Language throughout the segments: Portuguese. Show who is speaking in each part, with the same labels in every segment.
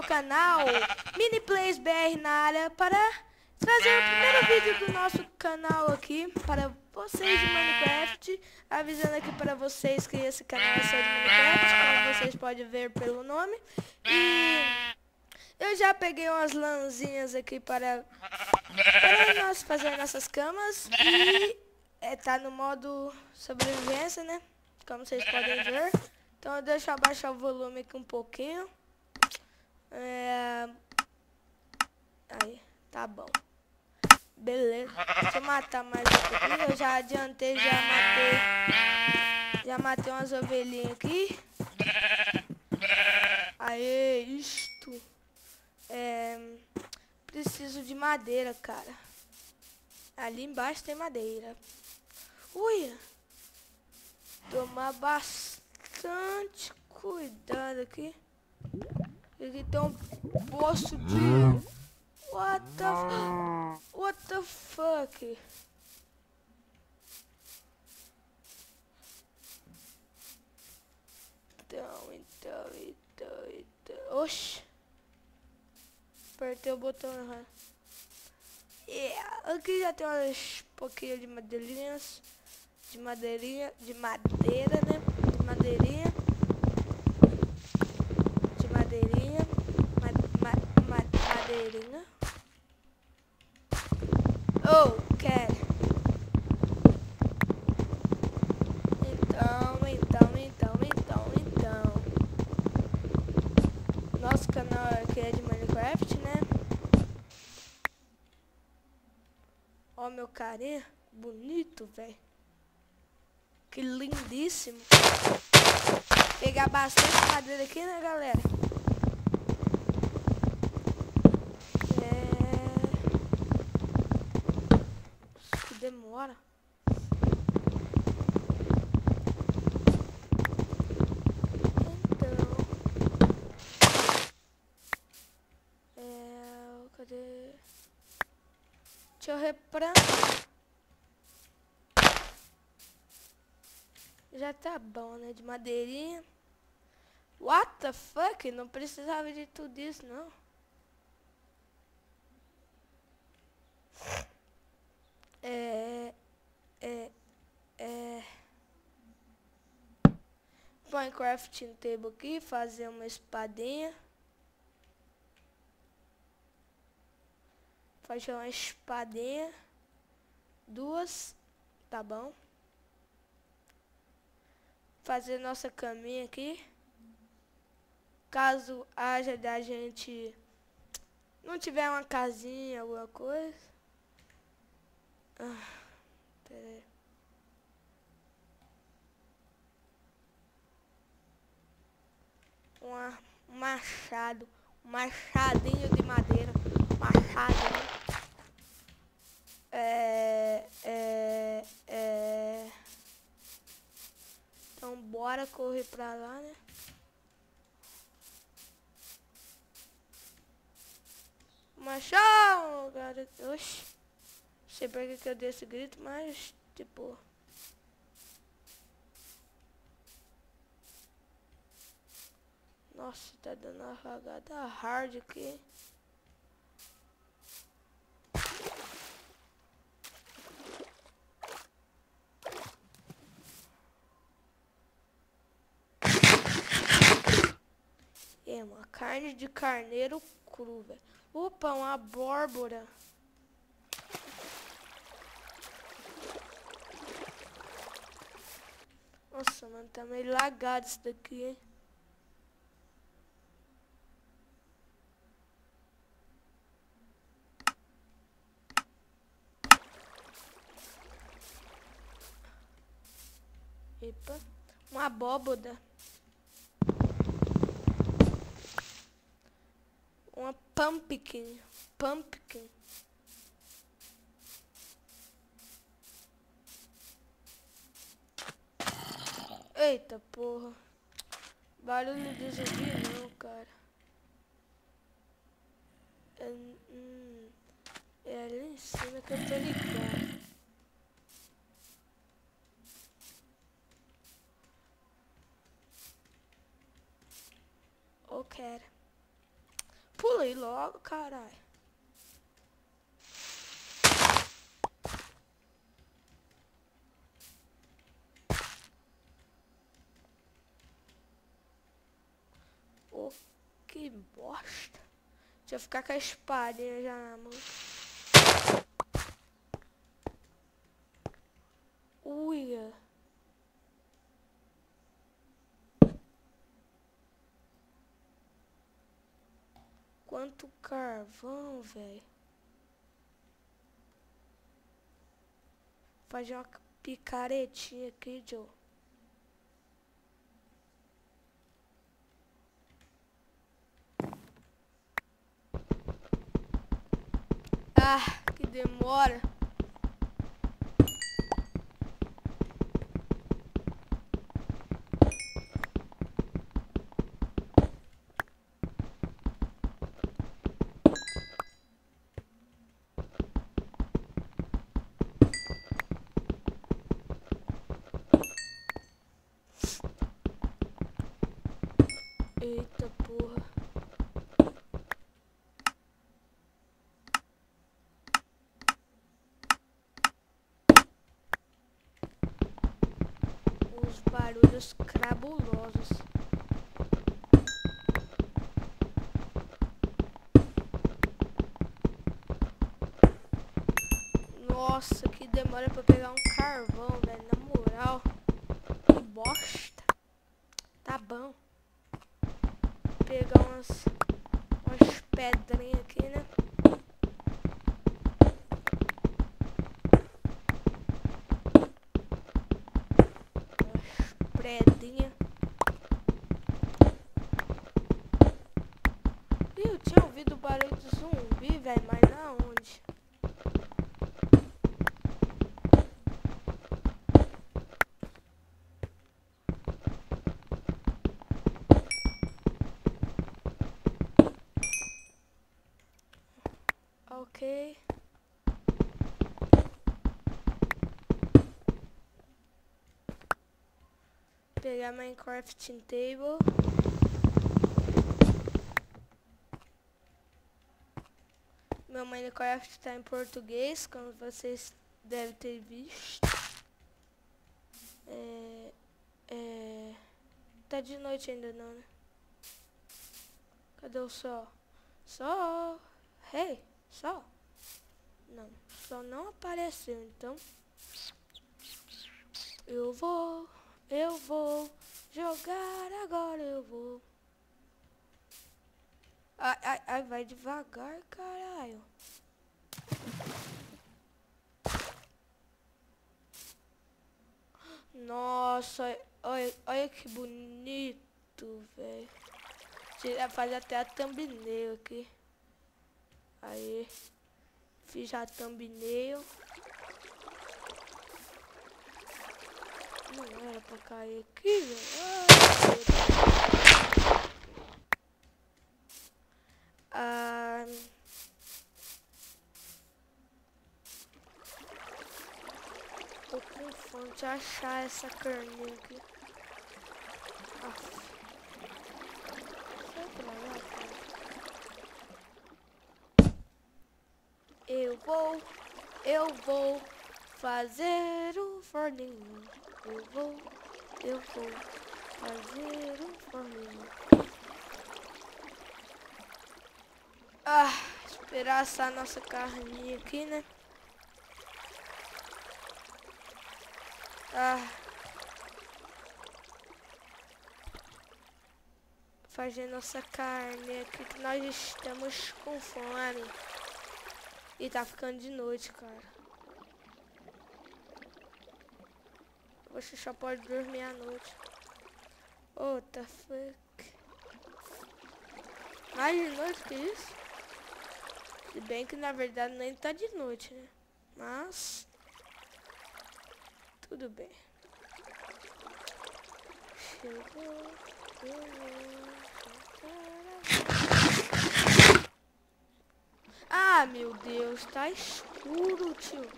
Speaker 1: canal Mini Plays BR na área para trazer o primeiro vídeo do nosso canal aqui para vocês de Minecraft, avisando aqui para vocês que esse canal é só de Minecraft, como vocês podem ver pelo nome. E eu já peguei umas lãzinhas aqui para nós fazer nossas camas e tá no modo sobrevivência, né? Como vocês podem ver. Então deixa eu abaixar o volume aqui um pouquinho. Aí, tá bom. Beleza. Deixa eu matar mais aqui. Eu já adiantei, já matei umas ovelhinhas aqui. Aê, isto. Preciso de madeira, cara. Ali embaixo tem madeira. Ui. Tomar bastante cuidado aqui. Aqui tem um poço de... What the fuck? Então. Oxi. Apertei o botão errado. Aqui já tem umas pouquinhas de madeirinhas. De madeira, né? De madeirinha. Madeirinha. Oh, quero. Então. Nosso canal aqui é de Minecraft, né? Ó, meu carinha. Bonito, velho. Que lindíssimo. Pegar bastante madeira aqui, né, galera? Isso que demora. Então... cadê? Deixa eu replantar. Já tá bom, né? De madeirinha. What the fuck? Não precisava de tudo isso, não. Põe crafting table aqui. Fazer uma espadinha. Fazer uma espadinha. 2. Tá bom. Fazer nossa caminha aqui. Caso haja da gente não tiver uma casinha, alguma coisa. Pera aí. Um machado. Um machadinho de madeira. Machado, né? Então bora correr pra lá, né? Machão, cara. Oxi. Não sei por que eu dei esse grito, mas tipo... Nossa, tá dando uma ragada hard aqui. Uma carne de carneiro cru, velho. Opa, uma abóbora. Nossa, mano, tá meio lagado isso daqui, hein? Epa, uma abóbora. Uma pumpkin. Eita porra. Barulho de zumbi não, cara. É ali em cima que eu tô ligado. Ok. aí logo, caralho. Oh, que bosta. Deixa eu ficar com a espadinha já na mão. Uia. Quanto carvão, velho. Fazer uma picaretinha aqui, Joe. Ah, que demora. Eita porra. Os barulhos crabulosos. Nossa, que demora pra pegar um carvão, velho. Na moral. Que bosta. Tá bom. Vou pegar umas pedrinhas aqui, né? Umas pedrinhas. Ih, eu tinha ouvido o barulho de zumbi, velho. Mas na onde? Ok. Pegar Minecraft Table. Meu Minecraft está em português, como vocês devem ter visto. Tá de noite ainda não, né? Cadê o sol? Sol! Hey, sol! Não, o sol não apareceu, então... Eu vou jogar agora, eu vou. Ai, vai devagar, caralho. Nossa, olha que bonito, velho. Vai fazer até a thumbnail aqui. Aí, fiz a thumbnail. Não era pra cair aqui, velho. Tô com fome de achar essa carninha aqui. Sai pra lá, cara. Eu vou fazer um forninho. Eu vou fazer um forninho. Esperar assar nossa carninha aqui, né? Fazer nossa carne aqui que nós estamos com fome. E tá ficando de noite, cara. Você só pode dormir à noite. What the fuck? Mais de noite que isso? Se bem que na verdade nem tá de noite, né? Mas... tudo bem. Chegou... Ah, meu Deus, tá escuro, tio.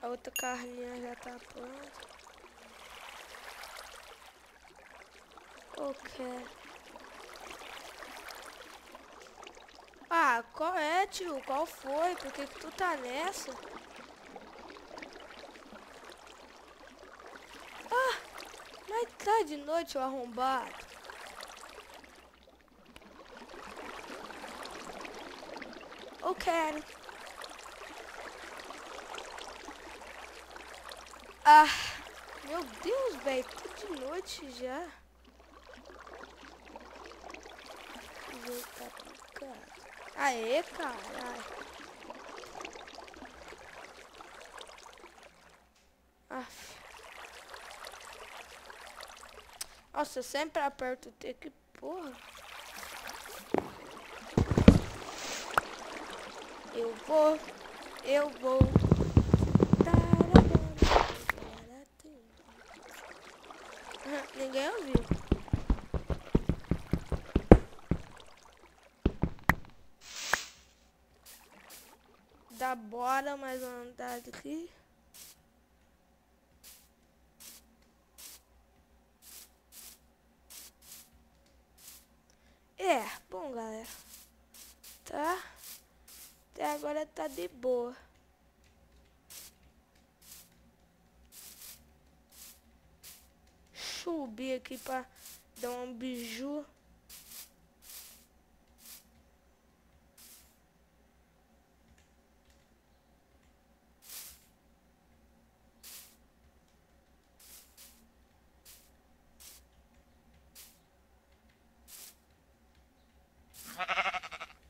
Speaker 1: A outra carninha já tá pronta. Ok. Ah, qual é, tio? Qual foi? Por que tu tá nessa? Ah, mas tá de noite, o arrombado. Eu quero. Ah, meu Deus, velho. Tá de noite já. O jogo tá picado. Aê, caralho. Aff. Nossa, eu sempre aperto o T, que porra. Eu vou. Ninguém ouviu. Dá bora mais uma andada aqui. Bom, galera. Tá? Até agora tá de boa. Subir aqui pra dar um biju.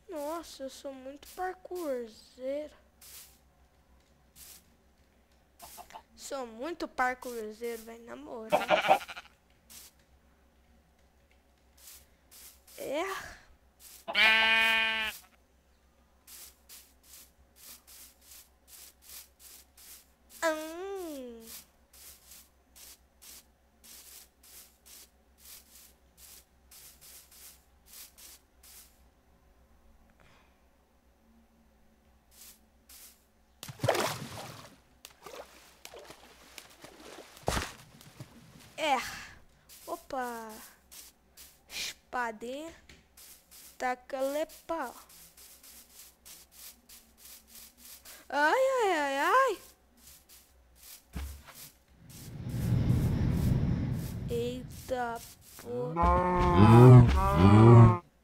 Speaker 1: Nossa, eu sou muito parkourzeiro. Sou muito parkourzeiro, velho, na moral. Opa. Espadinha. Taca-lhe pau. Ai. Eita porra.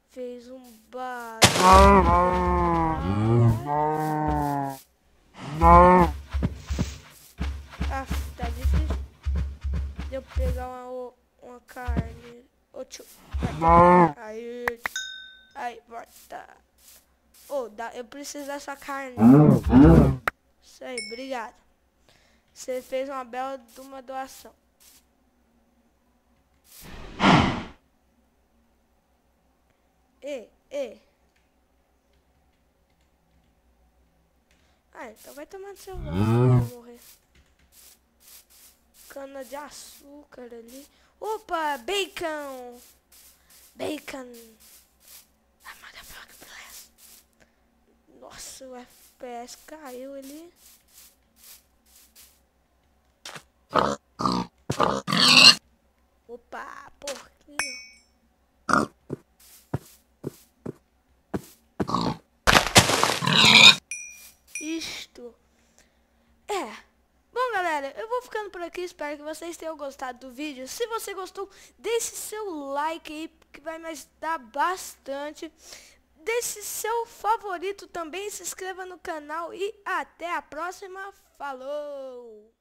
Speaker 1: Fez um barulho. Ah, tá difícil de eu pegar uma carne. Ô tio. Aí, volta. Eu preciso dessa carne. Isso aí, obrigado. Você fez uma bela de uma doação. Então vai tomar no seu lugar, vai morrer. Cana de açúcar ali. Opa, bacon! Bacon! Ah, motherfucker, bless. Nossa, o FPS caiu ali. Opa, porquinho. Isto. Bom, galera, eu vou ficando por aqui. Espero que vocês tenham gostado do vídeo. Se você gostou, deixe seu like aí, que vai me ajudar bastante. Deixe seu favorito também, se inscreva no canal e até a próxima. Falou!